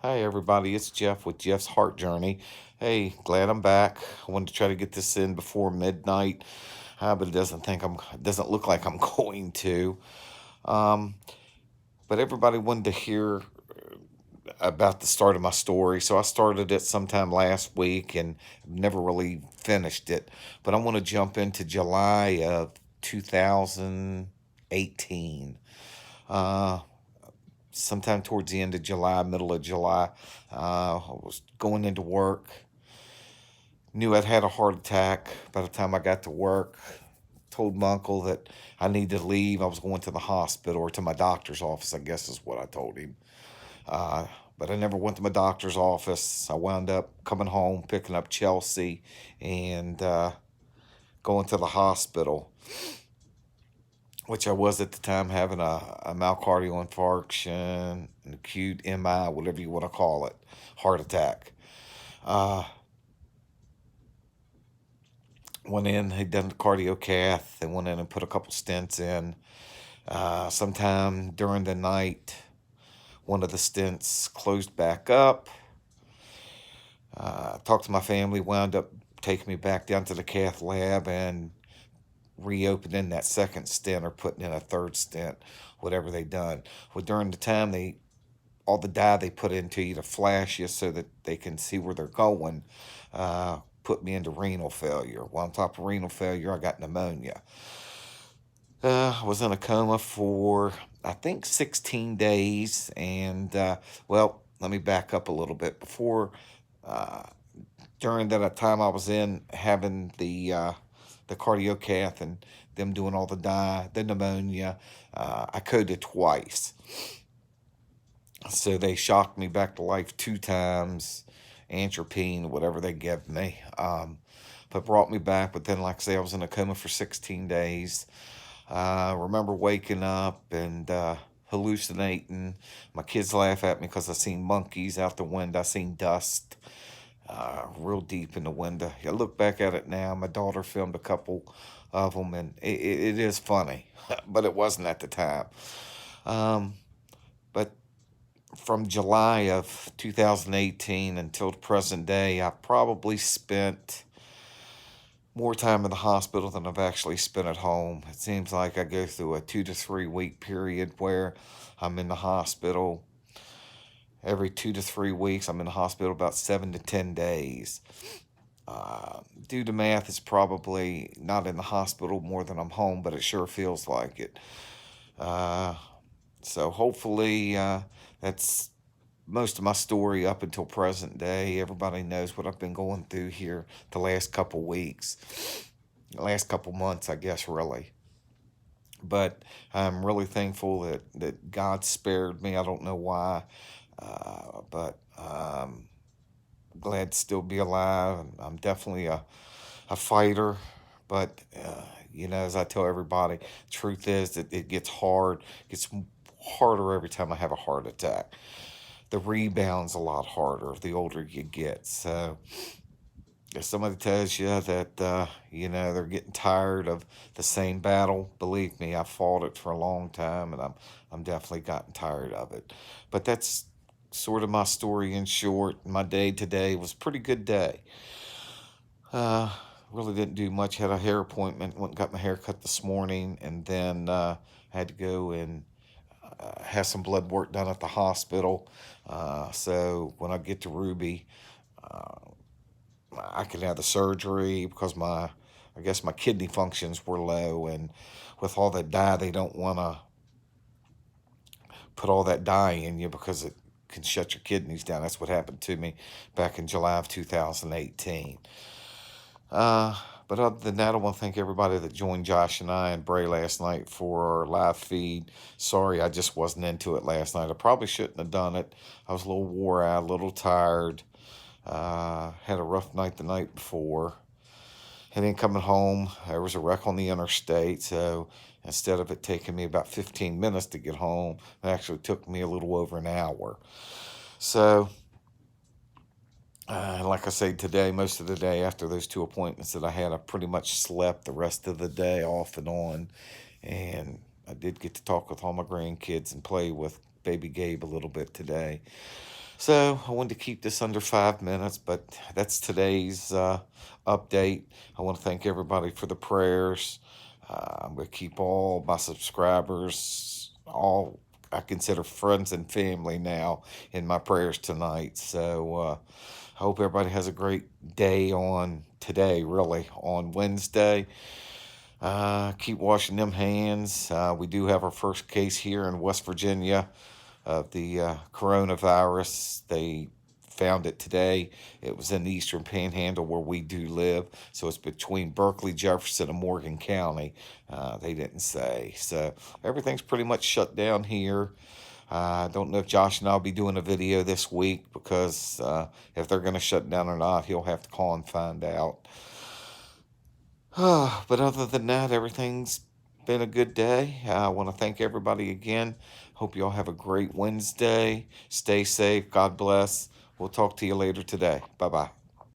Hi, everybody. It's Jeff with Jeff's Heart Journey. Hey, glad I'm back. I wanted to try to get this in before midnight, but it doesn't look like I'm going to. Um, but everybody wanted to hear about the start of my story, so I started it sometime last week and never really finished it. But I want to jump into July of 2018. Uh, Sometime towards the end of July, middle of July. I was going into work, knew I'd had a heart attack by the time I got to work. Told my uncle that I needed to leave. I was going to the hospital or to my doctor's office, I guess is what I told him. Uh, but I never went to my doctor's office. I wound up coming home, picking up Chelsea, and going to the hospital, which I was at the time having a myocardial infarction, an acute MI, whatever you want to call it, heart attack. Uh, Went in, had done the cardio cath, they went in and put a couple stents in. Sometime during the night, one of the stents closed back up. Talked to my family, wound up taking me back down to the cath lab and reopening that second stent or putting in a third stent, whatever they done. Well, during the time all the dye they put into you to flash you so that they can see where they're going, put me into renal failure. Well, on top of renal failure, I got pneumonia. I was in a coma for, I think, 16 days. And, well, let me back up a little bit. Uh, During that time I was in having the cardiocath and them doing all the pneumonia, I coded twice. So they shocked me back to life two times, antropine, whatever they give me. But brought me back. But then, like I say, I was in a coma for 16 days. I remember waking up and hallucinating. My kids laugh at me because I seen monkeys out the window. I seen dust real deep in the window. I look back at it now. My daughter filmed a couple of them, and it is funny, but it wasn't at the time. Um, but from July of 2018 until the present day, I've probably spent more time in the hospital than I've actually spent at home. It seems like I go through a 2 to 3 week period where I'm in the hospital. Every 2 to 3 weeks, I'm in the hospital about 7 to 10 days. Do the math, it's probably not in the hospital more than I'm home, but it sure feels like it. Uh, so hopefully that's most of my story up until present day. Everybody knows what I've been going through here the last couple weeks, the last couple months, I guess, really. But I'm really thankful that God spared me. I don't know why, but glad to still be alive. I'm definitely a fighter, but as I tell everybody, truth is that it gets hard, gets harder every time I have a heart attack. The rebound's a lot harder the older you get. So if somebody tells you that they're getting tired of the same battle, believe me, I've fought it for a long time, and I'm definitely gotten tired of it. But that's sort of my story in short. My day today was a pretty good day. Uh, really didn't do much. Had a hair appointment. Went and got my hair cut this morning, and then had to go and have some blood work done at the hospital. So when I get to Ruby, I can have the surgery because I guess my kidney functions were low, and with all that dye, they don't want to put all that dye in you because it can shut your kidneys down. That's what happened to me back in July of 2018. Uh, but other than that, I want to thank everybody that joined Josh and I and Bray last night for our live feed. Sorry, I just wasn't into it last night. I probably shouldn't have done it. I was a little wore out, a little tired. Had a rough night the night before. And then coming home, there was a wreck on the interstate. So instead of it taking me about 15 minutes to get home, it actually took me a little over an hour. So like I say, today, most of the day after those two appointments that I had, I pretty much slept the rest of the day off and on. And I did get to talk with all my grandkids and play with baby Gabe a little bit today. So I wanted to keep this under 5 minutes, but that's today's update. I want to thank everybody for the prayers. I'm going to keep all my subscribers, all I consider friends and family now, in my prayers tonight. So I hope everybody has a great day on today, really, on Wednesday. Keep washing them hands. We do have our first case here in West Virginia of the coronavirus. They found it today. It was in the Eastern Panhandle where we do live. So it's between Berkeley, Jefferson, and Morgan County. They didn't say. So everything's pretty much shut down here. I don't know if Josh and I'll be doing a video this week because if they're going to shut down or not, he'll have to call and find out. But other than that, everything's been a good day. I want to thank everybody again. Hope you all have a great Wednesday. Stay safe. God bless. We'll talk to you later today. Bye bye.